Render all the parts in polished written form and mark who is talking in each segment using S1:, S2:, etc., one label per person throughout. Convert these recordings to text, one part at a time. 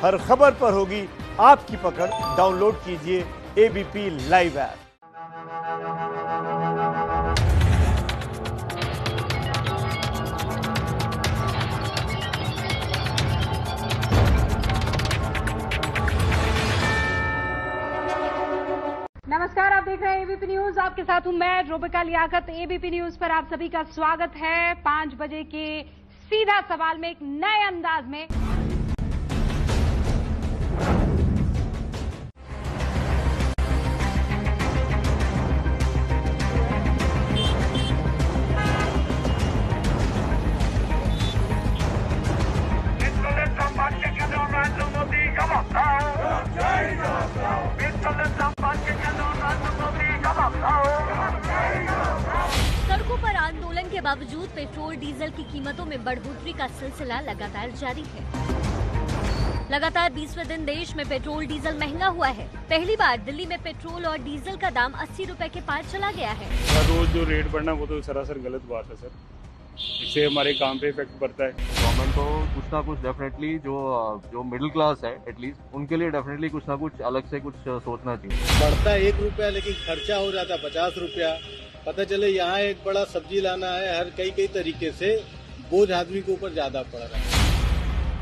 S1: हर खबर पर होगी आपकी पकड़। डाउनलोड कीजिए एबीपी लाइव ऐप।
S2: नमस्कार, आप देख रहे हैं एबीपी न्यूज। आपके साथ हूं मैं रोबिका लियाकत। एबीपी न्यूज पर आप सभी का स्वागत है। 5 बजे के सीधा सवाल में एक नए अंदाज में
S3: सड़कों पर आंदोलन के बावजूद पेट्रोल डीजल की कीमतों में बढ़ोतरी का सिलसिला लगातार जारी है। लगातार 20वें दिन देश में पेट्रोल डीजल महंगा हुआ है। पहली बार दिल्ली में पेट्रोल और डीजल का दाम 80 रुपए के पार चला गया है।
S4: रोज जो रेट बढ़ना वो तो सरासर गलत बात है सर। इससे हमारे काम पे इफेक्ट पड़ता है।
S5: गवर्नमेंट को कुछ ना कुछ डेफिनेटली जो मिडिल क्लास है एटलीस्ट उनके लिए डेफिनेटली कुछ ना कुछ अलग से कुछ सोचना चाहिए।
S6: बढ़ता 1 रुपया लेकिन खर्चा हो जाता 50 रुपया। पता चले यहाँ एक बड़ा सब्जी लाना है, हर कई तरीके से बोझ आदमी के ऊपर ज्यादा पड़ रहा है।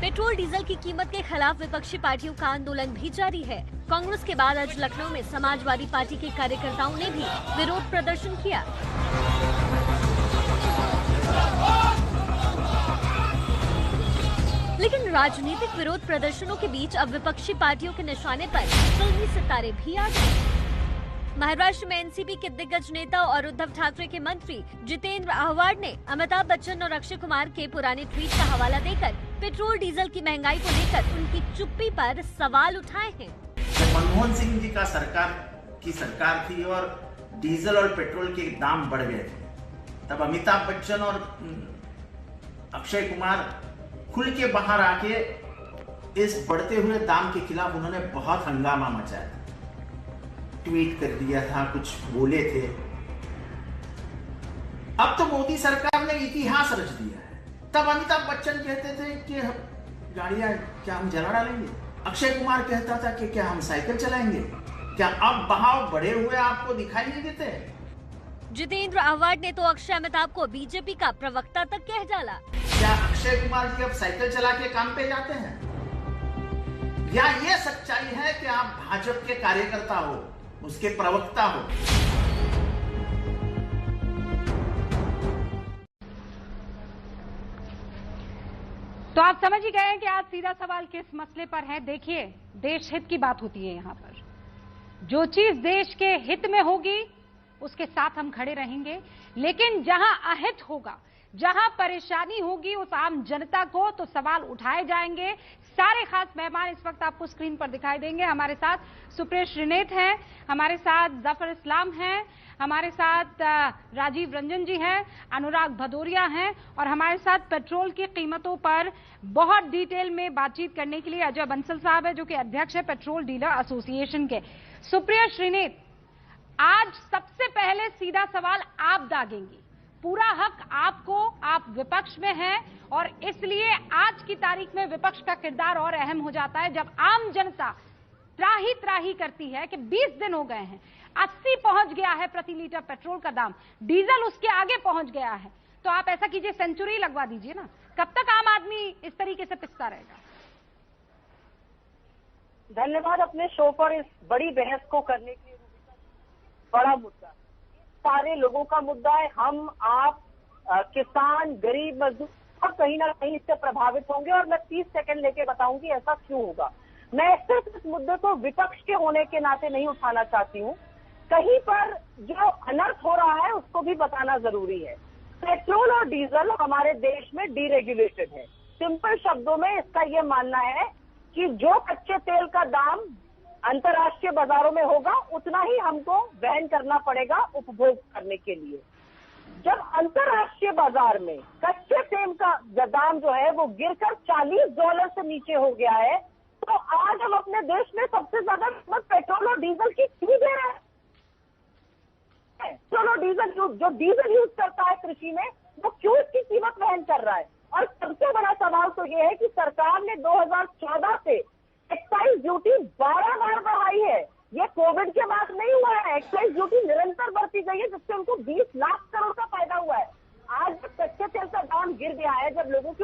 S3: पेट्रोल डीजल की कीमत के खिलाफ विपक्षी पार्टियों का आंदोलन भी जारी है। कांग्रेस के बाद आज लखनऊ में समाजवादी पार्टी के कार्यकर्ताओं ने भी विरोध प्रदर्शन किया। लेकिन राजनीतिक विरोध प्रदर्शनों के बीच अब विपक्षी पार्टियों के निशाने पर फिल्मी सितारे भी आ गए। महाराष्ट्र में एनसीपी के दिग्गज नेता और उद्धव ठाकरे के मंत्री जितेंद्र आह्वाड ने अमिताभ बच्चन और अक्षय कुमार के पुराने ट्वीट का हवाला देकर पेट्रोल डीजल की महंगाई को लेकर उनकी चुप्पी पर सवाल उठाए हैं।
S7: मनमोहन सिंह जी का सरकार थी और डीजल और पेट्रोल के दाम बढ़ गए थे, तब अमिताभ बच्चन और अक्षय कुमार खुल के बाहर आके इस बढ़ते हुए दाम के खिलाफ उन्होंने बहुत हंगामा मचाया था, ट्वीट कर दिया था, कुछ बोले थे। अब तो मोदी सरकार ने इतिहास रच दिया है। तब अमिताभ बच्चन कहते थे कि गाड़ियां क्या हम जला डालेंगे, अक्षय कुमार कहता था कि क्या हम साइकिल चलाएंगे। क्या अब बहाव बढ़े हुए आपको दिखाई नहीं देते?
S3: जितेंद्र आह्वाड ने तो अक्षय अमिताभ को बीजेपी का प्रवक्ता तक कह डाला।
S7: क्या अक्षय कुमार जी अब साइकिल चला के काम पे जाते हैं? या ये सच्चाई है कि आप भाजपा के कार्यकर्ता हो, उसके प्रवक्ता हो?
S2: तो आप समझ ही गए हैं कि आज सीधा सवाल किस मसले पर है। देखिए, देश हित की बात होती है। यहाँ पर जो चीज देश के हित में होगी उसके साथ हम खड़े रहेंगे, लेकिन जहां अहित होगा, जहां परेशानी होगी उस आम जनता को, तो सवाल उठाए जाएंगे। सारे खास मेहमान इस वक्त आपको स्क्रीन पर दिखाई देंगे। हमारे साथ सुप्रिया श्रीनेत हैं, हमारे साथ जफर इस्लाम हैं, हमारे साथ राजीव रंजन जी हैं, अनुराग भदौरिया हैं, और हमारे साथ पेट्रोल की कीमतों पर बहुत डिटेल में बातचीत करने के लिए अजय बंसल साहब है, जो कि अध्यक्ष है पेट्रोल डीलर एसोसिएशन के। सुप्रिया श्रीनेत, आज सबसे पहले सीधा सवाल आप दागेंगी। पूरा हक आपको, आप विपक्ष में हैं, और इसलिए आज की तारीख में विपक्ष का किरदार और अहम हो जाता है, जब आम जनता त्राही त्राही करती है कि 20 दिन हो गए हैं, 80 पहुंच गया है प्रति लीटर पेट्रोल का दाम, डीजल उसके आगे पहुंच गया है। तो आप ऐसा कीजिए, सेंचुरी लगवा दीजिए ना। कब तक आम आदमी इस तरीके से पिसता रहेगा?
S8: धन्यवाद अपने शो पर इस बड़ी बहस को करने के लिए। बड़ा मुद्दा, सारे लोगों का मुद्दा है। हम, आप, किसान, गरीब, मजदूर सब कहीं ना कहीं इससे प्रभावित होंगे, और मैं 30 सेकंड लेके बताऊंगी ऐसा क्यों होगा। मैं सिर्फ इस मुद्दे को विपक्ष के होने के नाते नहीं उठाना चाहती हूँ, कहीं पर जो अनर्थ हो रहा है उसको भी बताना जरूरी है। पेट्रोल और डीजल हमारे देश में डीरेगुलेटेड है। सिंपल शब्दों में इसका ये मानना है कि जो कच्चे तेल का दाम अंतर्राष्ट्रीय बाजारों में होगा उतना ही हमको वहन करना पड़ेगा उपभोग करने के लिए। जब अंतर्राष्ट्रीय बाजार में कच्चे तेल का दाम जो है वो गिरकर $40 से नीचे हो गया है, तो आज हम अपने देश में सबसे ज्यादा कीमत पेट्रोल और डीजल की क्यों दे रहे हैं? पेट्रोल और डीजल जो डीजल यूज करता है कृषि में, वो क्यों इसकी कीमत वहन कर रहा है? और सबसे बड़ा सवाल तो ये है कि सरकार ने 2014 से कोविड के बाद नहीं हुआ है। एक्साइज ड्यूटी निरंतर बढ़ती गई है, जिससे उनको 20 लाख करोड़ का फायदा हुआ है। आज जब कच्चे तेल का दाम गिर गया है, जब लोगों की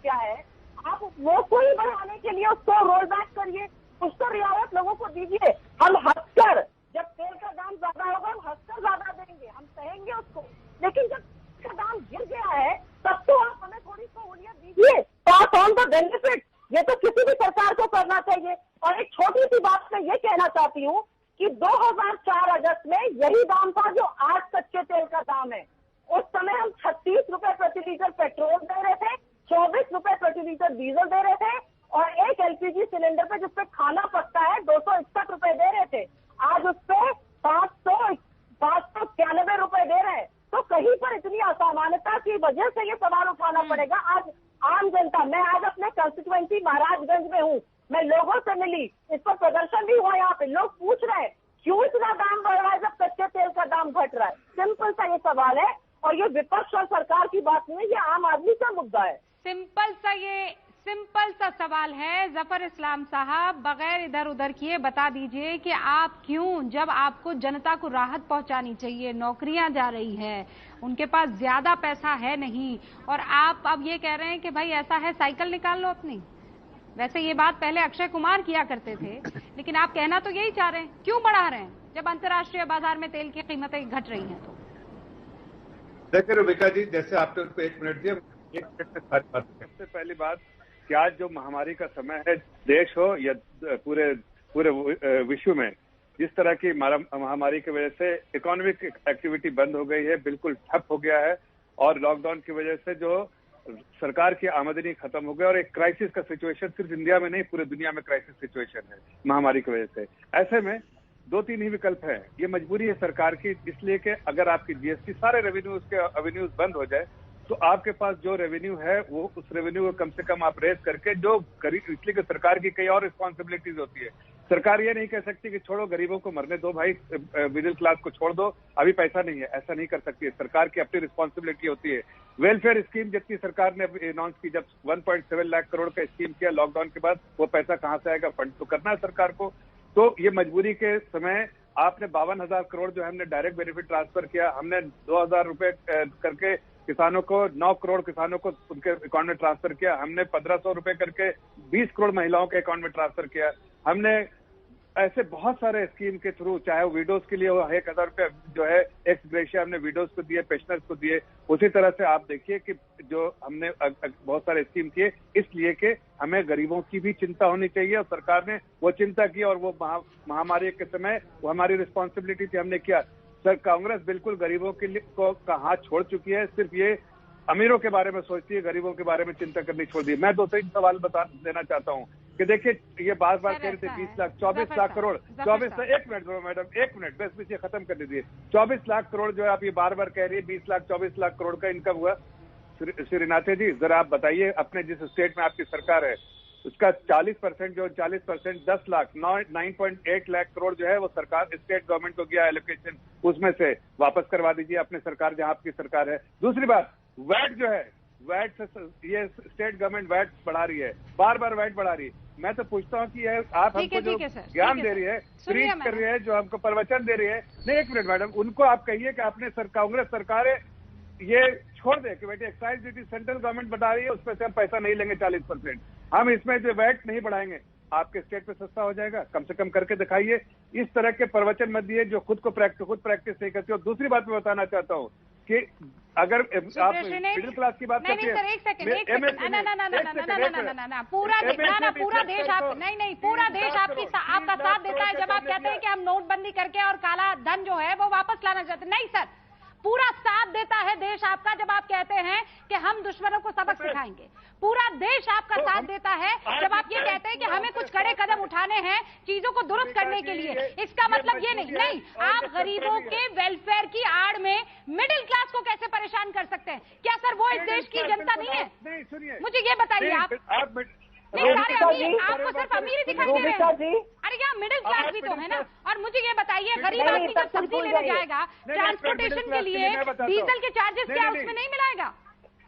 S8: क्या है, आप वो कोई बढ़ाने के लिए उसको रोल बैक करिए, कुछ तो रियायत लोगों को दीजिए। हम हंसकर, जब तेल का दाम ज्यादा होगा हम हंसकर ज्यादा देंगे, हम सहेंगे उसको, लेकिन जब का दाम गिर गया है तब तो आप हमें थोड़ी सहूलियत दीजिए। पास ऑन द बेनिफिट, ये तो किसी भी सरकार को करना चाहिए। और एक छोटी सी बात मैं ये कहना चाहती हूँ कि 2004 अगस्त में यही दाम था जो आज कच्चे तेल का दाम है। उस समय हम 36 रुपए प्रति लीटर पेट्रोल दे रहे थे, 24 रुपए प्रति लीटर डीजल दे रहे थे, और एक एलपीजी सिलेंडर पे जिसपे खाना पकता है 261 रुपए दे रहे थे। आज उस पे 591 रुपए दे रहे हैं। तो कहीं पर इतनी असामान्यता की वजह से ये सवाल उठाना पड़ेगा। आज आम जनता, मैं आज अपने कंस्टिट्यूएंसी महाराजगंज में हूँ, मैं लोगों से मिली, इस पर प्रदर्शन भी हुआ। यहाँ पे लोग पूछ रहे हैं क्यों इतना दाम बढ़ रहा है जब कच्चे तेल का दाम घट रहा है। सिंपल सा ये सवाल है, और ये विपक्ष और सरकार की बात नहीं है, ये आम आदमी का मुद्दा है।
S2: सिंपल सा सवाल है। जफर इस्लाम साहब, बगैर इधर उधर किए बता दीजिए कि आप क्यों, जब आपको जनता को राहत पहुंचानी चाहिए, नौकरियां जा रही है, उनके पास ज्यादा पैसा है नहीं, और आप अब ये कह रहे हैं कि भाई ऐसा है साइकिल निकाल लो अपनी। वैसे ये बात पहले अक्षय कुमार किया करते थे, लेकिन आप कहना तो यही चाह रहे हैं। क्यों बढ़ा रहे हैं जब अंतर्राष्ट्रीय बाजार में तेल की कीमतें घट रही हैं? तो
S9: देखिए रुबिका जी, जैसे आपने उनको 1 मिनट दिया, 1 मिनट में सारी बात। सबसे पहली बात कि आज जो महामारी का समय है, देश हो या पूरे विश्व में, जिस तरह की महामारी की वजह से इकोनॉमिक एक्टिविटी बंद हो गई है, बिल्कुल ठप हो गया है, और लॉकडाउन की वजह से जो सरकार की आमदनी खत्म हो गई, और एक क्राइसिस का सिचुएशन सिर्फ इंडिया में नहीं पूरी दुनिया में क्राइसिस सिचुएशन है महामारी की वजह से। ऐसे में 2-3 ही विकल्प है। ये मजबूरी है सरकार की, इसलिए कि अगर आपकी जीएसटी सारे रेवेन्यूज के एवेन्यूज बंद हो जाए तो आपके पास जो रेवेन्यू है वो उस रेवेन्यू को कम से कम आप रेज करके, जो गरीब, इसलिए कि सरकार की कई और रिस्पॉन्सिबिलिटीज होती है। सरकार ये नहीं कह सकती कि छोड़ो गरीबों को मरने दो भाई, मिडिल क्लास को छोड़ दो, अभी पैसा नहीं है, ऐसा नहीं कर सकती है। सरकार की अपनी रिस्पॉन्सिबिलिटी होती है। वेलफेयर स्कीम जितनी सरकार ने अनाउंस की, जब 1.7 लाख करोड़ का स्कीम किया लॉकडाउन के बाद, वो पैसा कहाँ से आएगा? फंड तो करना है सरकार को। तो ये मजबूरी के समय आपने 52,000 करोड़ जो हमने डायरेक्ट बेनिफिट ट्रांसफर किया, हमने 2,000 रुपए करके किसानों को, 9 करोड़ किसानों को उनके अकाउंट में ट्रांसफर किया, हमने 1,500 रुपए करके 20 करोड़ महिलाओं के अकाउंट में ट्रांसफर किया, हमने ऐसे बहुत सारे स्कीम के थ्रू, चाहे वो विडोज के लिए वो 1,000 रुपए जो है एक्स ग्रेशिया हमने विडोज को दिए, पेंशनर्स को दिए। उसी तरह से आप देखिए कि जो हमने बहुत सारे स्कीम किए, इसलिए कि हमें गरीबों की भी चिंता होनी चाहिए, और सरकार ने वो चिंता की, और वो महामारी के समय वो हमारी रिस्पॉन्सिबिलिटी थी, हमने किया। सर, कांग्रेस बिल्कुल गरीबों के लिए का हाथ छोड़ चुकी है, सिर्फ ये अमीरों के बारे में सोचती है, गरीबों के बारे में चिंता करनी छोड़ दी। मैं 2-3 सवाल देना चाहता हूँ कि देखिए, ये बार बार कह रहे थे 20 लाख 24 लाख करोड़, 24 1 मिनट दो मैडम, 1 मिनट बस ये खत्म कर दीजिए। 24 लाख करोड़ जो है आप ये बार बार कह रही है, 20 लाख 24 लाख करोड़ का इनकम हुआ। श्रीनाथे जी, जरा आप बताइए, अपने जिस स्टेट में आपकी सरकार है उसका 40% जो 40% 10 लाख 9.8 लाख करोड़ जो है वो सरकार स्टेट गवर्नमेंट को गया एलोकेशन, उसमें से वापस करवा दीजिए अपने सरकार, जहां आपकी सरकार है। दूसरी बात, वैट जो है, वैट से ये स्टेट गवर्नमेंट वैट बढ़ा रही है, बार बार वैट बढ़ा रही है। मैं तो पूछता हूँ कि ये आप हमको जो ज्ञान दे रही है, प्रीच कर रही है, जो हमको प्रवचन दे रही है, नहीं 1 मिनट मैडम, उनको आप कहिए कि आपने कांग्रेस सरकार ये छोड़ दे कि बेटे एक्साइज ड्यूटी सेंट्रल गवर्नमेंट बढ़ा रही है, उसमें से हम पैसा नहीं लेंगे 40%, हम इसमें जो वैट नहीं बढ़ाएंगे, आपके स्टेट पे सस्ता हो जाएगा, कम से कम करके दिखाइए। इस तरह के प्रवचन मत दिए जो खुद प्रैक्टिस नहीं करते। और दूसरी बात मैं बताना चाहता हूँ कि अगर आप मिडिल क्लास की बात करते हैं,
S2: पूरा देश आप नहीं पूरा देश आपका साथ देता है जब आप कहते हैं कि हम नोटबंदी करके और काला धन जो है वो वापस लाना चाहते हैं। नहीं सर, पूरा साथ देता है देश आपका जब आप कहते हैं कि हम दुश्मनों को सबक सिखाएंगे। पूरा देश आपका साथ देता है जब आप ये कहते हैं कि हमें कुछ कड़े कदम उठाने हैं चीजों को दुरुस्त करने के लिए। इसका मतलब ये नहीं, आप गरीबों के वेलफेयर की आड़ में मिडिल क्लास को कैसे परेशान कर सकते हैं? क्या सर वो इस देश की जनता नहीं है? मुझे ये बताइए आप। नहीं सारे आपको सिर्फ अमीर ही दिखाई दे रहे हैं। अरे यहाँ मिडिल क्लास भी तो है ना। और मुझे ये बताइए, गरीब आदमी जब सब्जी लेने जाएगा ट्रांसपोर्टेशन के लिए डीजल के चार्जेस क्या उसमें नहीं मिलाएगा?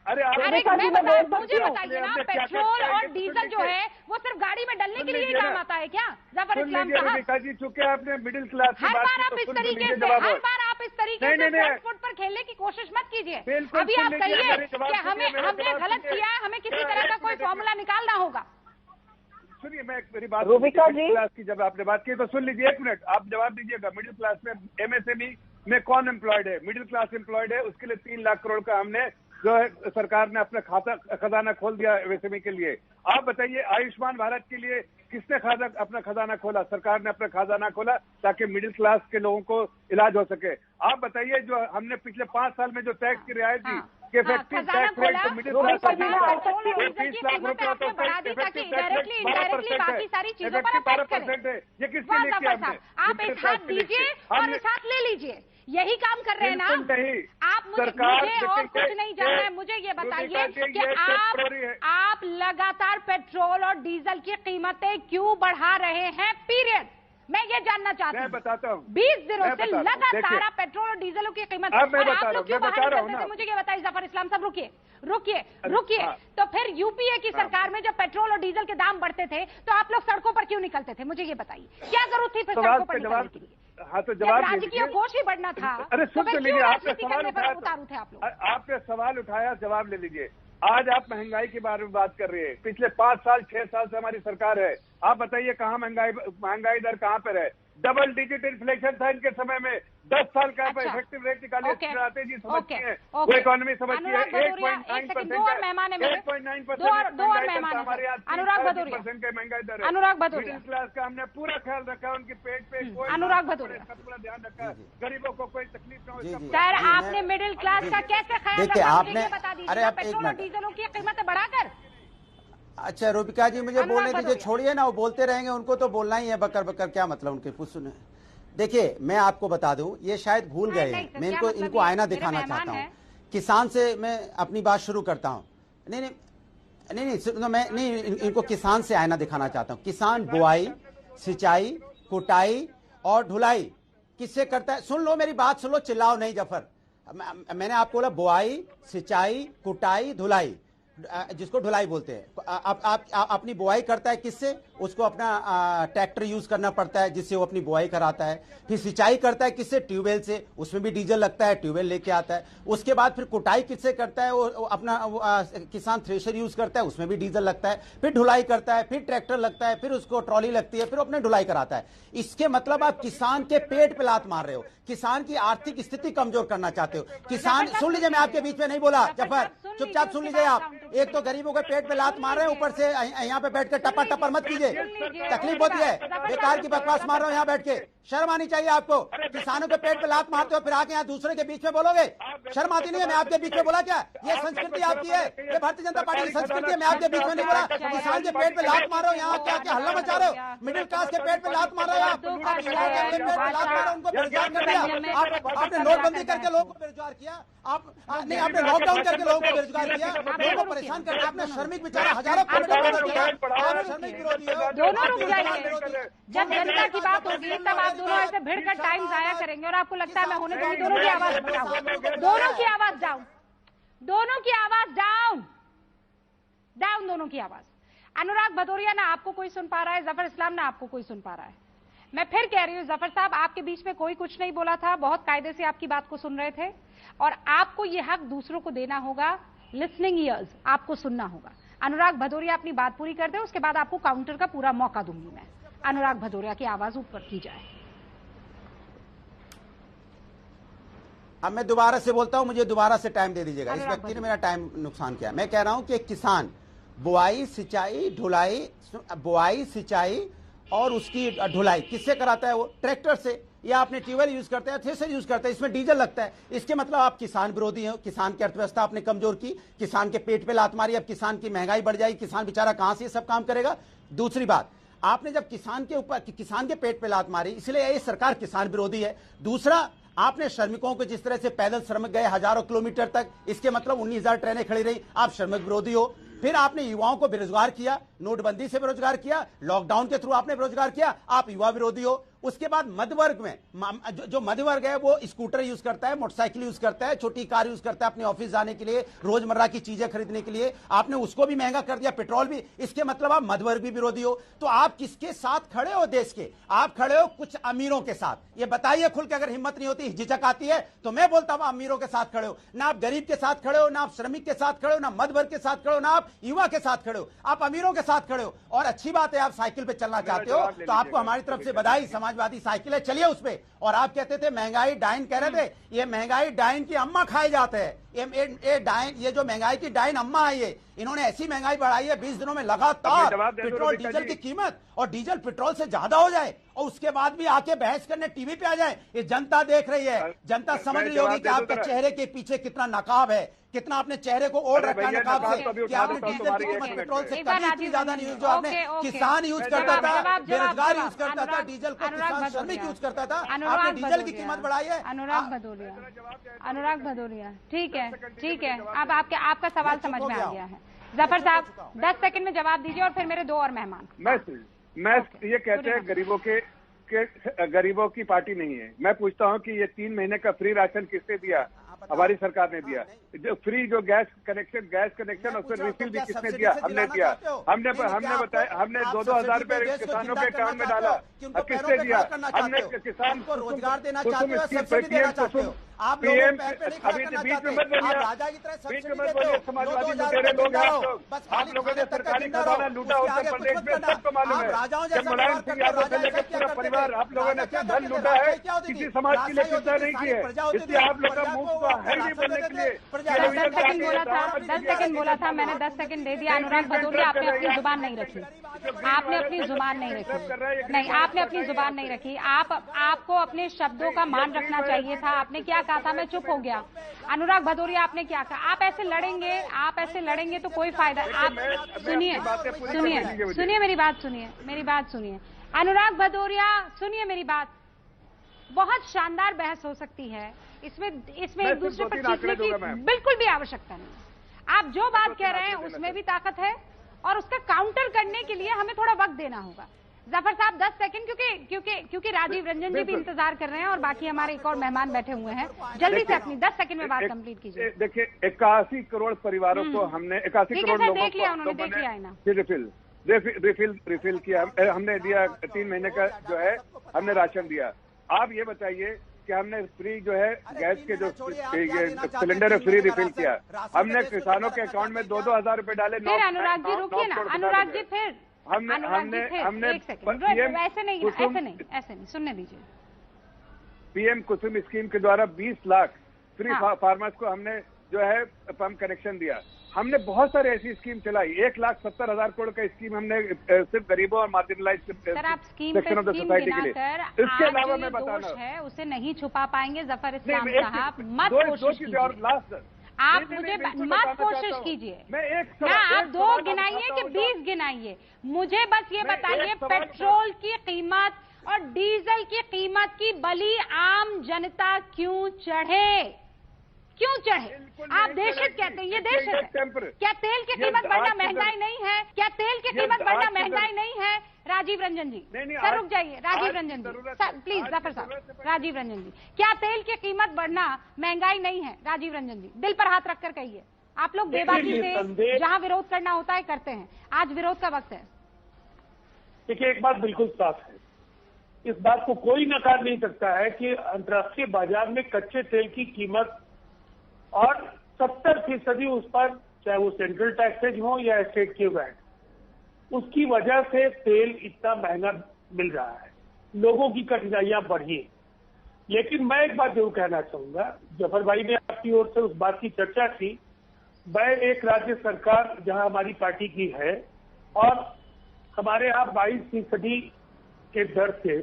S9: अरे
S2: मैं बता, मुझे बताइए ना, पेट्रोल और डीजल जो है वो सिर्फ गाड़ी में डलने के लिए ही काम आता है क्या जफर इस्लाम साहब?
S9: जी, चूंकि आपने मिडिल क्लास
S2: हर बार आप इस तरीके से फ्रंट फुट पर खेलने की कोशिश मत कीजिए। अभी आप कहिए कि हमने गलत किया है, हमें किसी तरह का कोई फॉर्मूला निकालना होगा।
S9: सुनिए, मैं मेरी बात
S8: रूबिका जी,
S9: मिडिल क्लास की जब आपने बात की तो सुन लीजिए, एक मिनट आप जवाब दीजिएगा। मिडिल क्लास में एमएसएमई में कौन एम्प्लॉयड है? मिडिल क्लास एम्प्लॉयड है, उसके लिए 3 लाख करोड़ का हमने जो है सरकार ने अपना खजाना खोल दिया एमएसएमई के लिए। आप बताइए, आयुष्मान भारत के लिए किसने अपना खजाना खोला? सरकार ने अपना खजाना खोला ताकि मिडिल क्लास के लोगों को इलाज हो सके। आप बताइए, जो हमने पिछले 5 साल में जो टैक्स की रियायत दी कि इफेक्टिव टैक्स रेट तो मिडिल क्लास का 20 लाख रुपया तो इफेक्टिव टैक्स 12% है। ये किसके लिए किया हमने?
S2: आप एक हाथ दीजिए और इस हाथ ले लीजिए, यही काम कर रहे हैं ना आप? मुझे और कुछ नहीं जानना है, मुझे ये बताइए कि आप लगातार पेट्रोल और डीजल की कीमतें क्यों बढ़ा रहे हैं? पीरियड। मैं ये जानना चाहती हूँ।
S9: मैं बताता हूँ,
S2: 20 दिनों से लगातार आप पेट्रोल और डीजलों की कीमत आप लोग क्यों बाहर निकलते थे? मुझे ये बताइए जफर इस्लाम साहब, रुकिए। तो फिर यूपीए की सरकार में जब पेट्रोल और डीजल के दाम बढ़ते थे तो आप लोग सड़कों पर क्यों निकलते थे? मुझे ये बताइए, क्या जरूरत थी फिर सड़कों पर निकलने की?
S9: हाँ, तो जवाब
S2: राजकीय कोष ही बढ़ना था।
S9: अरे सुन तो लीजिए, आपने सवाल उठाया,
S2: उतारू थे आप लोग।
S9: आपने सवाल उठाया, जवाब ले लीजिए। आज आप महंगाई के बारे में बात कर रहे हैं। पिछले 5 साल 6 साल से हमारी सरकार है। आप बताइए कहाँ महंगाई दर कहाँ पर है? डबल डिजिट इन्फ्लेशन था इनके समय में। 10 साल का इफेक्टिव रेट निकालिए, आते जी समझती है, वो इकोनॉमी समझती है। 8.9% हमारे यहाँ 3% का महंगाई दर है। मिडिल क्लास का हमने पूरा ख्याल रखा, उनके पेट पे
S2: अनुराग भदौरिया
S9: का पूरा ध्यान रखा, गरीबों को कोई तकलीफ न हो।
S2: सर, आपने मिडिल क्लास का कैसे ख्याल रखा?
S10: आपने
S2: बता दीजिए,
S10: अरे
S2: पेट्रोल और डीजलों की कीमतें बढ़ाकर।
S10: अच्छा रूबिका जी, मुझे बोलने दीजिए, छोड़िए ना, वो बोलते रहेंगे, उनको तो बोलना ही है बकर बकर, क्या मतलब उनके कुछ सुने। देखिए, मैं आपको बता दूं, ये शायद भूल गए हैं, मैं इनको आईना दिखाना चाहता हूं। किसान से मैं अपनी बात शुरू करता हूं। मैं इनको किसान से आईना दिखाना चाहता हूं। किसान बुआई, सिंचाई, कुटाई और ढुलाई किससे करता है? सुन लो मेरी बात, सुन लो, चिल्लाओ नहीं जफर। मैंने आपको बोला बुआई, सिंचाई, कुटाई, धुलाई, जिसको ढुलाई बोलते हैं। आप अपनी बुआई करता है किससे? उसको अपना ट्रैक्टर यूज करना पड़ता है जिससे वो अपनी बुआई कराता है। फिर सिंचाई करता है किससे? ट्यूबवेल से, उसमें भी डीजल लगता है, ट्यूबवेल लेके आता है। उसके बाद फिर कुटाई किससे करता है? वो अपना किसान थ्रेशर यूज करता है, उसमें भी डीजल लगता है। फिर ढुलाई करता है, फिर ट्रैक्टर लगता है, फिर उसको ट्रॉली लगती है, फिर अपने ढुलाई कराता है। इसके मतलब आप किसान के पेट पे लात मार रहे हो, किसान की आर्थिक स्थिति कमजोर करना चाहते हो। किसान, सुन लीजिए, मैं आपके बीच में नहीं बोला जफर, चुपचाप सुन लीजिए आप। एक तो गरीबों के पेट पे लात मार रहे हैं, ऊपर से यहाँ पे बैठ के टप्पा टप्पर मत कीजिए, तकलीफ होती है। बेकार की बकवास मार रहे हो यहाँ बैठ के, शर्म आनी चाहिए आपको। किसानों के पेट पे लात मारते हो, फिर आके यहाँ दूसरे के बीच में बोलोगे, शर्म आती नहीं है? मैं आपके बीच में बोला क्या? ये संस्कृति आपकी है, ये भारतीय जनता पार्टी की संस्कृति है। मैं आपके बीच में नहीं बोला। किसान के पेट पे लात मार रहे हो, यहाँ क्या क्या हल्ला मचा रहे हो? मिडिल क्लास के पेट पे लात मार रहे हो आप, युवाओं के पेट पे लात मार रहे हो, उनको बेरोजगार कर दिया। आपने नोटबंदी करके लोगों को बेरोजगार किया, आपने लॉकडाउन करके लोगों को बेरोजगार किया, लोगों को परेशान कर दिया। आपने श्रमिक बेचारा हजारों करोड़ आप श्रमिक विरोधी हो।
S2: दोनों रुक जाइए, जब जनता की बात होगी तब आप दोनों ऐसे भिड़कर टाइम जाया करेंगे और आपको लगता है मैं होने दूंगी। दोनों की आवाज बताओ, दोनों की आवाज डाउन, दोनों की आवाज डाउन, दोनों की आवाज। अनुराग भदौरिया ना आपको कोई सुन पा रहा है, जफर इस्लाम ना आपको कोई सुन पा रहा है। मैं फिर कह रही हूं, जफर साहब, आपके बीच में कोई कुछ नहीं बोला था, बहुत कायदे से आपकी बात को सुन रहे थे और आपको यह हक दूसरों को देना होगा। लिसनिंग ईयर्स, आपको सुनना होगा। अनुराग भदौरिया अपनी बात पूरी कर दे, उसके बाद आपको काउंटर का पूरा मौका दूंगी मैं। अनुराग भदौरिया की आवाज ऊपर की जाए।
S10: अब मैं दोबारा से बोलता हूं, मुझे दोबारा से टाइम दे दीजिएगा। इस व्यक्ति ने मेरा टाइम नुकसान किया। मैं कह रहा हूं कि किसान बुआई, सिंचाई, ढुलाई, बुआई, सिंचाई और उसकी ढुलाई किससे कराता है? वो ट्रैक्टर से, या आपने ट्यूबवेल यूज करते हैं, थ्रेशर यूज करते हैं, इसमें डीजल लगता है। इसके मतलब आप किसान विरोधी हो। किसान की अर्थव्यवस्था आपने कमजोर की, किसान के पेट पे लात मारी। अब किसान की महंगाई बढ़ जाएगी, किसान बेचारा कहां से ये सब काम करेगा? दूसरी बात, आपने जब किसान के ऊपर, किसान के पेट पे लात मारी, इसलिए ये सरकार किसान विरोधी है। दूसरा, आपने श्रमिकों को जिस तरह से पैदल श्रमिक गए हजारों किलोमीटर तक, इसके मतलब 19,000 ट्रेनें खड़ी रही, आप श्रमिक विरोधी हो। फिर आपने युवाओं को बेरोजगार किया, नोटबंदी से बेरोजगार किया, लॉकडाउन के थ्रू आपने बेरोजगार किया, आप युवा विरोधी हो। उसके बाद मध्य वर्ग में जो मध्य वर्ग है वो स्कूटर यूज करता है, मोटरसाइकिल यूज करता है, छोटी कार यूज करता है अपने ऑफिस जाने के लिए, रोजमर्रा की चीजें खरीदने के लिए, आपने उसको भी महंगा कर दिया, पेट्रोल भी। इसके मतलब आप मध्य वर्ग भी विरोधी हो। तो आप किसके साथ खड़े हो देश के? आप खड़े हो कुछ अमीरों के साथ। ये बताइए खुल के, अगर हिम्मत नहीं होती, झिझक आती है तो मैं बोलता हूं अमीरों के साथ खड़े हो। ना आप गरीब के साथ खड़े हो, ना आप श्रमिक के साथ खड़े हो, ना मध्य वर्ग के साथ खड़े हो, ना आप युवा के साथ खड़े हो, आप अमीरों के साथ खड़े हो। और अच्छी बात है आप साइकिल पे चलना चाहते हो, तो आपको हमारी तरफ से बधाई। समाजवादी साइकिल है, चलिए उस पे। और आप कहते थे महंगाई डाइन कह रहे थे, ये महंगाई डाइन की अम्मा खाए जाते हैं। ये जो महंगाई की डाइन अम्मा है, ये इन्होंने ऐसी महंगाई बढ़ाई है 20 दिनों में लगातार पेट्रोल डीजल की कीमत, और डीजल पेट्रोल से ज्यादा हो जाए और उसके बाद भी आके बहस करने टीवी पे आ जाए। ये जनता देख रही है, जनता समझ रही होगी कि आपके चेहरे के पीछे कितना नकाब है, कितना अपने चेहरे को ओढ़ रखा है नकाब से, कि आपने डीजल की कीमत पेट्रोल से कभी इतनी ज्यादा नहीं हुई। जो आपने किसान यूज करता था, बेरोजगार यूज करता था डीजल को, किसान श्रमिक यूज करता था, आपने डीजल की कीमत बढ़ाई है।
S2: अनुराग भदौरिया, ठीक है, ठीक है, अब आपका सवाल समझ में आ गया है। जफर साहब 10 सेकंड में जवाब दीजिए और फिर मेरे 2 और मेहमान।
S9: मैं ये कहते हैं गरीबों की पार्टी नहीं है। मैं पूछता हूं कि ये 3 महीने का फ्री राशन किसने दिया? हमारी सरकार ने दिया। जो फ्री जो गैस कनेक्शन और फिर रिफिल भी किसने दिया? हमने दिया। हमने बताया, हमने 2-2 हजार रुपए किसानों के अकाउंट में डाला। किसने दिया? हमने किसान
S10: को रोजगार देना चाहते हो, सब्सिडी देना चाहते हो। आप
S9: पीएम अभी बीच में मत बोलिए, समाजवादी लुटेरे लोग हैं आप लोगों ने सरकारी खजाना लूटा उत्तर प्रदेश में, सबको मालूम है। जब मुलायम सिंह यादव से लेकर पूरा परिवार आप लोगों ने धन लूटा है, किसी समाज के लिए चिंता नहीं की है। इसलिए आप लोग का मुंह तो है नहीं बोलने के लिए।
S2: 10 सेकंड बोला था मैंने, 10 सेकंड दे दिया। अनुराग भदौरिया, आपने अपनी जुबान नहीं रखी, आपने अपनी जुबान नहीं रखी, नहीं आपने अपनी जुबान नहीं रखी। आपको अपने शब्दों का मान रखना चाहिए था। आपने क्या कहा था? मैं चुप हो गया। अनुराग भदौरिया, आपने क्या कहा? आप ऐसे लड़ेंगे तो कोई फायदा। आप सुनिए मेरी बात सुनिए। अनुराग भदौरिया, सुनिए मेरी बात। बहुत शानदार बहस हो सकती है, इसमें एक दूसरे पर चीखने की बिल्कुल भी आवश्यकता नहीं। आप जो बात कह रहे हैं उसमें भी ताकत है, और उसका काउंटर करने के लिए हमें थोड़ा वक्त देना होगा। जफर साहब 10 सेकंड, क्योंकि राजीव रंजन जी भी इंतजार कर रहे हैं और बाकी हमारे एक और मेहमान बैठे हुए हैं। जल्दी से अपनी 10 सेकंड में बात कंप्लीट कीजिए।
S9: देखिए 81 करोड़ परिवारों को हमने 81 करोड़ लोगों
S2: देख लिया, उन्होंने देख लिया है ना।
S9: रिफिल किया हमने दिया। 3 महीने का जो है हमने राशन दिया। आप ये बताइए कि हमने फ्री जो है गैस के जो सिलेंडर है फ्री रिफिल किया। हमने किसानों के अकाउंट में 2-2 हजार रुपए डाले।
S2: अनुराग जी रुकिए ना, अनुराग जी फिर हमने एक सेकंड, ऐसे नहीं सुनने दीजिए।
S9: पीएम कुसुम स्कीम के द्वारा 20 लाख फ्री फार्मर्स को हमने जो है पंप कनेक्शन दिया। हमने बहुत सारे ऐसी स्कीम चलाई। 1,70,000 करोड़ का स्कीम हमने सिर्फ गरीबों और marginalised section of the society के लिए। इसके अलावा मैं बता रहा हूँ,
S2: उसे नहीं छुपा पाएंगे जफर इस्लाम साहब, मत कोशिश कीजिए। आप मुझे मत कोशिश कीजिए ना, आप 2 गिनाइए कि 20 गिनाइए। मुझे बस ये बताइए, पेट्रोल की कीमत और डीजल की कीमत की बलि आम जनता क्यों चढ़े? आप देशहित कहते हैं, ये देशहित है। क्या तेल की कीमत बढ़ना महंगाई नहीं है? क्या तेल की कीमत बढ़ना महंगाई नहीं है? राजीव रंजन जी, सर रुक जाइए। राजीव रंजन जी प्लीज, जफर साहब, राजीव रंजन जी, क्या तेल की कीमत बढ़ना महंगाई नहीं है? राजीव रंजन जी, दिल पर हाथ रखकर कहिए। आप लोग बेबाकी से जहां विरोध करना होता है करते हैं, आज विरोध का वक्त है।
S11: देखिए, एक बात बिल्कुल साफ है, इस बात को कोई नकार नहीं सकता है कि अंतर्राष्ट्रीय बाजार में कच्चे तेल की कीमत और 70% उस पर, चाहे वो सेंट्रल टैक्सेज हो या स्टेट के वैट, उसकी वजह से तेल इतना महंगा मिल रहा है। लोगों की कठिनाइयां बढ़ी। लेकिन मैं एक बात जरूर कहना चाहूंगा, जफर भाई ने आपकी ओर से उस बात की चर्चा की। मैं एक राज्य सरकार जहां हमारी पार्टी की है और हमारे यहाँ 22% के दर से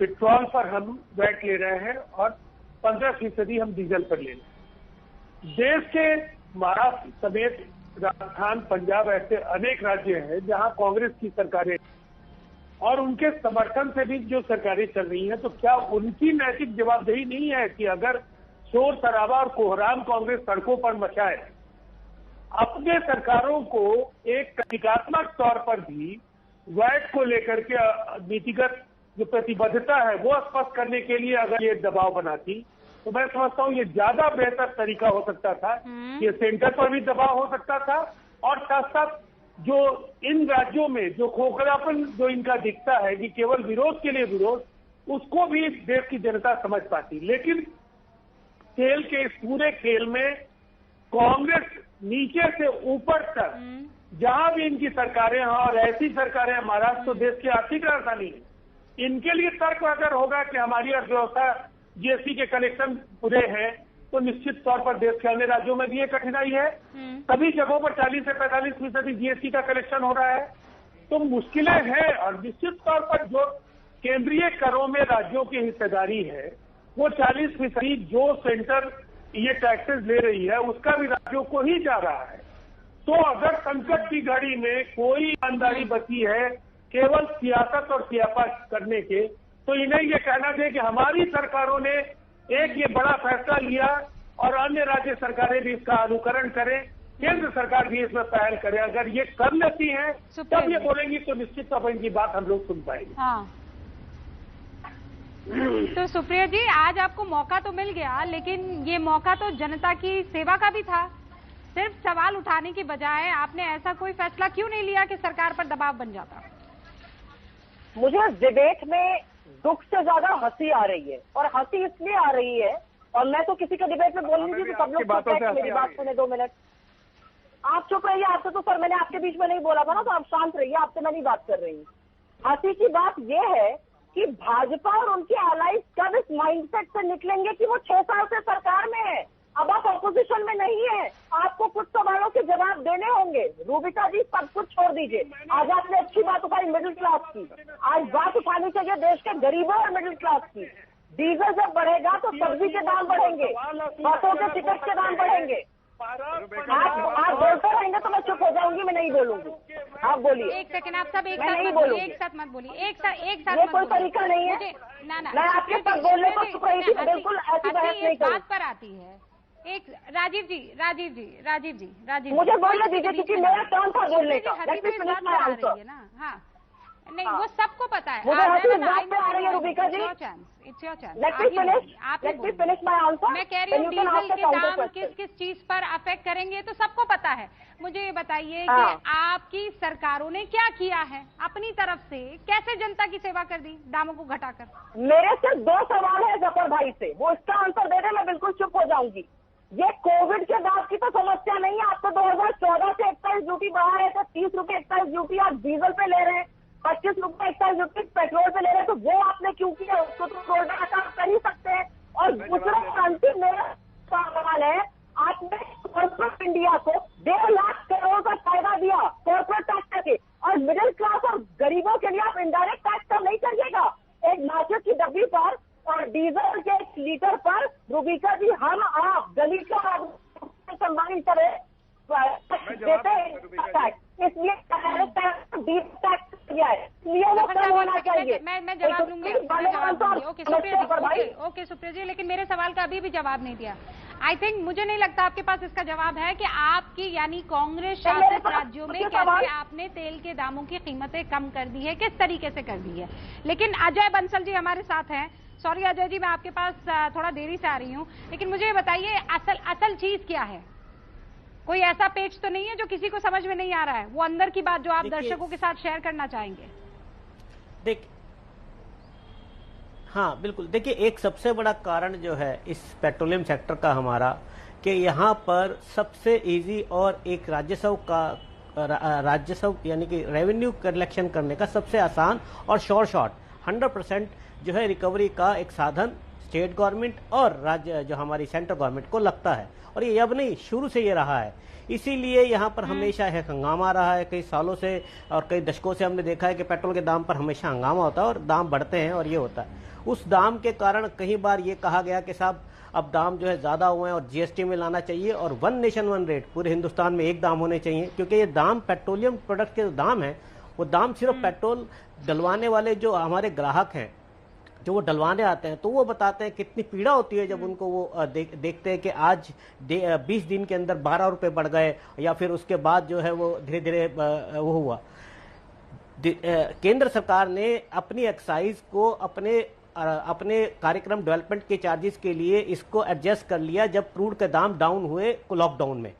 S11: पेट्रोल पर हम वैट ले रहे हैं और 15% हम डीजल पर ले रहे हैं। देश के महाराष्ट्र समेत राजस्थान, पंजाब ऐसे अनेक राज्य हैं जहां कांग्रेस की सरकारें और उनके समर्थन से भी जो सरकारें चल रही हैं, तो क्या उनकी नैतिक जवाबदेही नहीं है कि अगर शोर शराबा और कोहराम कांग्रेस सड़कों पर मचाए, अपने सरकारों को एक प्रतीकात्मक तौर पर भी वैट को लेकर के नीतिगत जो प्रतिबद्धता है वो स्पष्ट करने के लिए अगर ये दबाव बनाती तो मैं समझता हूँ ये ज्यादा बेहतर तरीका हो सकता था। ये सेंटर पर भी दबाव हो सकता था और साथ साथ जो इन राज्यों में जो खोखलापन जो इनका दिखता है कि केवल विरोध के लिए विरोध, उसको भी देश की जनता समझ पाती। लेकिन खेल के इस पूरे खेल में कांग्रेस नीचे से ऊपर तक जहां भी इनकी सरकारें हैं, और ऐसी सरकारें महाराष्ट्र तो देश की आर्थिक राजधानी है, इनके लिए तर्क अगर होगा कि हमारी अर्थव्यवस्था जीएसटी के कलेक्शन पूरे हैं तो निश्चित तौर पर देश के अन्य राज्यों में भी ये कठिनाई है। सभी जगहों पर 40 से 45% जीएसटी का कलेक्शन हो रहा है, तो मुश्किलें हैं। और निश्चित तौर पर जो केंद्रीय करों में राज्यों की हिस्सेदारी है वो 40% जो सेंटर ये टैक्सेस ले रही है उसका भी राज्यों को ही जा रहा है। तो अगर संकट की घड़ी में कोई ईमानदारी बची है केवल सियासत और सियापा करने के, तो इन्हें ये कहना चाहिए कि हमारी सरकारों ने एक ये बड़ा फैसला लिया और अन्य राज्य सरकारें भी इसका अनुकरण करें, केंद्र सरकार भी इसमें पहल करे। अगर ये कर लेती है तब ये बोलेंगी तो निश्चित तौर पर इनकी बात हम लोग सुन पाएंगे।
S2: हाँ। तो सुप्रिया जी, आज आपको मौका तो मिल गया, लेकिन ये मौका तो जनता की सेवा का भी था। सिर्फ सवाल उठाने की बजाय आपने ऐसा कोई फैसला क्यों नहीं लिया कि सरकार पर दबाव बन जाता?
S8: मुझे इस डिबेट में दुख से ज्यादा हंसी आ रही है, और हंसी इसलिए आ रही है, और मैं तो किसी के डिबेट में बोल नहीं रही, तो सब लोग चुप रहे, मेरी बात सुने 2 मिनट। आप चुप रहिए, आपसे तो सर मैंने आपके बीच में नहीं बोला था ना, तो आप शांत रहिए, आपसे मैं नहीं बात कर रही। हंसी की बात यह है कि भाजपा और उनके अलाइज कब इस माइंडसेट से निकलेंगे कि वो 6 साल से सरकार में है, अब आप ऑपोजिशन में नहीं है, आपको कुछ सवालों के जवाब देने होंगे। रूबिका जी, सब कुछ छोड़ दीजिए। आज आपने अच्छी बात उठाई मिडिल क्लास की, आज बात उठानी चाहिए देश के गरीबों और मिडिल क्लास की। डीजल जब बढ़ेगा तो सब्जी के दाम बढ़ेंगे, बसों के टिकट के दाम बढ़ेंगे। आप बोलते रहेंगे तो मैं चुप हो जाऊंगी, मैं नहीं बोलूंगी। आप बोलिए।
S2: एक सेकंड, आप सब एक
S8: मैं
S2: साथ
S8: नहीं
S2: मत बोलिए,
S8: बोलूंगी।
S2: एक साथ मत बोलिए, एक साथ
S8: ये कोई तरीका नहीं है।
S2: ना
S8: मैं आपके साथ बोलने को चुप रही थी, बिल्कुल ऐसी बहस नहीं करूँ।
S2: बात पर आती है। एक राजीव जी,
S8: मुझे बोलने दीजिए क्योंकि मेरा टर्न था बोलने का।
S2: हंसी तो इस बात पर आ रही है ना। हाँ, नहीं वो सबको पता है।
S8: मुझे हंसी इस बात पे आ रही है Rubika ji.
S2: It's your chance.
S8: Let me finish my answer.
S2: मैं कह रही हूँ डीजल के दाम किस चीज पर अफेक्ट करेंगे तो सबको पता है। मुझे ये बताइए कि आपकी सरकारों ने क्या किया है अपनी तरफ से, कैसे जनता की सेवा कर दी दामों को घटाकर?
S8: मेरे सिर्फ 2 सवाल है जफर भाई से, वो इसका आंसर दे दे, मैं बिल्कुल चुप हो जाऊंगी। ये कोविड के बाद की तो समस्या नहीं है। आप तो 2014 से 41 ड्यूटी बढ़ा रहे थे, 30 रुपए 41 ड्यूटी आप डीजल पे ले रहे हैं, 25 रुपए 41 ड्यूटी पेट्रोल पे ले रहे हैं, तो वो आपने क्यों किया? उसको तो रोड आप कर ही सकते हैं। और दूसरा अंतिम मेरा सवाल है, आपने कॉर्पोरेट इंडिया को 1.5 लाख करोड़ का फायदा दिया कॉर्पोरेट टैक्स करके, और मिडिल क्लास और गरीबों के लिए आप इनडायरेक्ट टैक्स कम नहीं करिएगा। एक नाचो की डब्बी पर और डीजल के 1 लीटर पर रूबिका जी हम आप गली का सम्मान करें देते हैं, इसलिए
S2: मैं जवाब लूंगी। ओके सुप्रिया जी, लेकिन मेरे सवाल का अभी भी जवाब नहीं दिया। आई थिंक मुझे नहीं लगता आपके पास इसका जवाब है कि आपकी यानी कांग्रेस शासित राज्यों में कैसे आपने तेल के दामों की कीमतें कम कर दी है, किस तरीके से कर दी है। लेकिन अजय बंसल जी हमारे साथ हैं। सॉरी अजय जी, मैं आपके पास थोड़ा देरी से आ रही हूँ, लेकिन मुझे ये बताइए असल चीज क्या है? कोई ऐसा पेज तो नहीं है जो किसी को समझ में नहीं आ रहा है, वो अंदर की बात जो आप दर्शकों के साथ शेयर करना चाहेंगे?
S12: हाँ बिल्कुल, देखिए एक सबसे बड़ा कारण जो है इस पेट्रोलियम सेक्टर का हमारा, कि यहाँ पर सबसे इजी और एक राजस्व यानी कि रेवेन्यू कलेक्शन करने का सबसे आसान और शॉर्ट 100% जो है रिकवरी का एक साधन स्टेट गवर्नमेंट और राज्य जो हमारी सेंट्रल गवर्नमेंट को लगता है, और ये अब नहीं शुरू से ये रहा है। इसीलिए यहाँ पर हमेशा है हंगामा रहा है, कई सालों से और कई दशकों से हमने देखा है कि पेट्रोल के दाम पर हमेशा हंगामा होता है और दाम बढ़ते हैं, और ये होता है। उस दाम के कारण कई बार ये कहा गया कि साहब अब दाम जो है ज्यादा हुए हैं और जीएसटी में लाना चाहिए, और 1 नेशन 1 रेट पूरे हिंदुस्तान में एक दाम होने चाहिए, क्योंकि ये दाम पेट्रोलियम प्रोडक्ट के जो दाम है वो दाम सिर्फ पेट्रोल डलवाने वाले जो हमारे ग्राहक हैं जो वो डलवाने आते हैं तो वो बताते हैं कितनी पीड़ा होती है जब उनको वो देखते हैं कि आज 20 दिन के अंदर 12 रुपए बढ़ गए, या फिर उसके बाद जो है वो धीरे धीरे वो हुआ। केंद्र सरकार ने अपनी एक्साइज को अपने कार्यक्रम डेवलपमेंट के चार्जेस के लिए इसको एडजस्ट कर लिया जब क्रूड के दाम डाउन हुए लॉकडाउन में,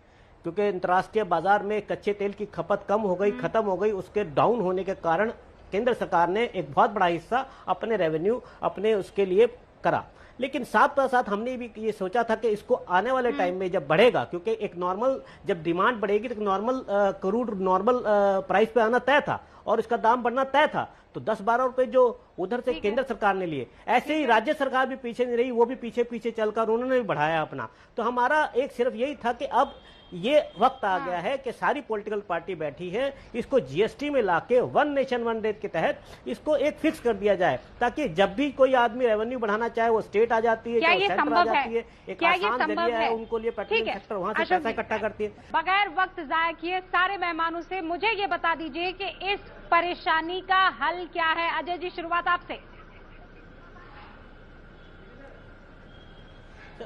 S12: क्योंकि अंतर्राष्ट्रीय बाजार में कच्चे तेल की खपत कम हो गई, खत्म हो गई। उसके डाउन होने के कारण केंद्र सरकार ने एक बहुत बड़ा हिस्सा अपने रेवेन्यू अपने उसके लिए करा। लेकिन साथ साथ हमने भी ये सोचा था कि इसको आने वाले टाइम में जब बढ़ेगा, क्योंकि एक नॉर्मल जब डिमांड बढ़ेगी तो नॉर्मल क्रूड नॉर्मल प्राइस पे आना तय था और इसका दाम बढ़ना तय था, तो 10-12 रुपए जो उधर से केंद्र सरकार ने लिए, ऐसे ही राज्य सरकार भी पीछे नहीं रही, वो भी पीछे पीछे चलकर उन्होंने भी बढ़ाया अपना। तो हमारा एक सिर्फ यही था कि अब ये वक्त आ गया है कि सारी पॉलिटिकल पार्टी बैठी है, इसको जीएसटी में लाके वन नेशन वन रेट के तहत इसको एक फिक्स कर दिया जाए, ताकि जब भी कोई आदमी रेवेन्यू बढ़ाना चाहे वो स्टेट आ जाती है, चाहे सेंटर आ जाती है, एक आसान जरिया है उनको लिए, पेट्रोलियम सेक्टर वहां से पैसा इकट्ठा करती है।
S2: बगैर वक्त जाया किए सारे मेहमानों से मुझे ये बता दीजिए कि इस परेशानी का हल क्या है। अजय जी, शुरुआत आपसे।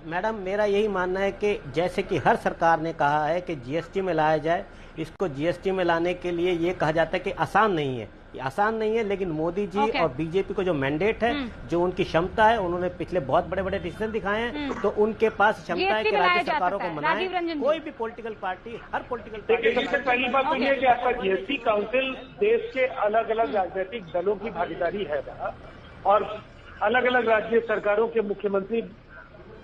S12: मैडम, मेरा यही मानना है कि जैसे कि हर सरकार ने कहा है कि जीएसटी में लाया जाए, इसको जीएसटी में लाने के लिए ये कहा जाता है कि आसान नहीं है, ये आसान नहीं है, लेकिन मोदी जी और बीजेपी को जो मैंडेट है, जो उनकी क्षमता है, उन्होंने पिछले बहुत बड़े बड़े डिसीजन दिखाए हैं, तो उनके पास क्षमता है कि राज्य सरकारों को मनाए। कोई भी पॉलिटिकल पार्टी, हर पॉलिटिकल पार्टी।
S11: सबसे पहली बात तो ये कि आपका जीएसटी काउंसिल देश के अलग अलग राजनीतिक दलों की भागीदारी है और अलग अलग राज्य सरकारों के मुख्यमंत्री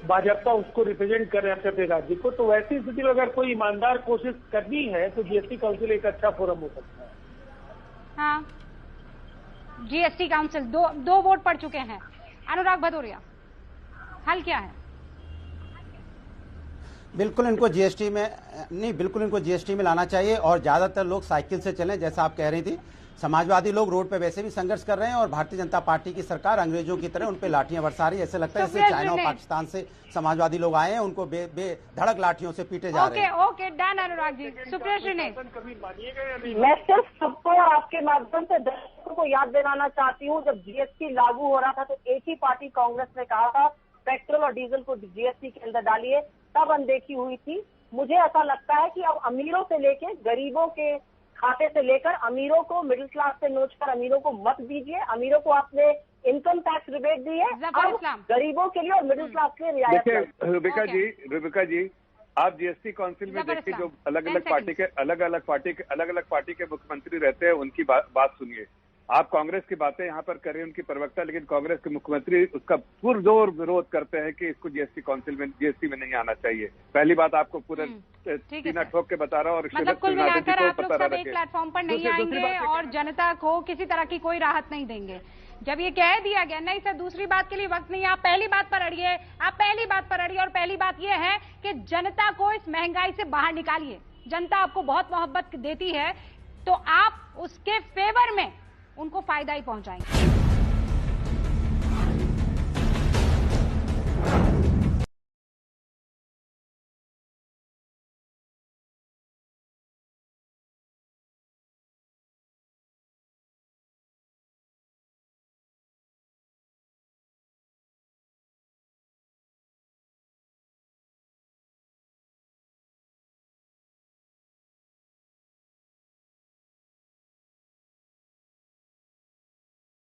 S11: भाजपा उसको रिप्रेजेंट कर रहे हैं अपने राज्य को। तो वैसी स्थिति में अगर कोई ईमानदार कोशिश करनी है तो जीएसटी काउंसिल एक अच्छा फोरम हो सकता है।
S2: हाँ, जीएसटी काउंसिल दो वोट पड़ चुके हैं। अनुराग भदौरिया, हल क्या है?
S10: बिल्कुल इनको जीएसटी में बिल्कुल इनको जीएसटी में लाना चाहिए और ज्यादातर लोग साइकिल से चलें, जैसा आप कह रही थी। समाजवादी लोग रोड पे वैसे भी संघर्ष कर रहे हैं और भारतीय जनता पार्टी की सरकार अंग्रेजों की तरह उन पे लाठियां बरसा रही है। ऐसे लगता है जैसे चाइना और पाकिस्तान से समाजवादी लोग आए हैं, उनको बेधड़क लाठियों से पीटे जा रहे हैं।
S2: Okay, done Anurag ji. सुप्रिया ने
S8: मैं सिर्फ सबको आपके माध्यम से दर्शकों को याद दिलाना चाहती हूँ, जब जीएसटी लागू हो रहा था तो एक ही पार्टी कांग्रेस ने कहा था पेट्रोल और डीजल को जीएसटी के अंदर डालिए, तब अनदेखी हुई थी। मुझे ऐसा लगता है कि अब अमीरों से लेके गरीबों के खाते से लेकर अमीरों को, मिडिल क्लास से नोचकर अमीरों को मत दीजिए। अमीरों को आपने इनकम टैक्स रिबेट दी है, अब गरीबों के लिए और मिडिल क्लास के लिए रियायत।
S9: रुबिका जी, आप जीएसटी काउंसिल में देखिए, जो अलग अलग पार्टी के मुख्यमंत्री रहते हैं उनकी बात सुनिए। आप कांग्रेस की बातें यहाँ पर कर रहे हैं, उनकी प्रवक्ता, लेकिन कांग्रेस के मुख्यमंत्री उसका पुरजोर विरोध करते हैं कि इसको जीएसटी काउंसिल में, जीएसटी में नहीं आना चाहिए। पहली बात आपको पूरा सीना ठोक के बता रहा हूँ। और
S2: मतलब कुल मिलाकर आप लोग सब एक प्लेटफॉर्म पर नहीं आएंगे और जनता को किसी तरह की कोई राहत नहीं देंगे। जब ये कह दिया गया, नहीं सर दूसरी बात के लिए वक्त नहीं है, आप पहली बात पर अड़िए, और पहली बात ये है कि जनता को इस महंगाई से बाहर निकालिए। जनता आपको बहुत मोहब्बत देती है, तो आप उसके फेवर में उनको फायदा ही पहुंचाएंगे।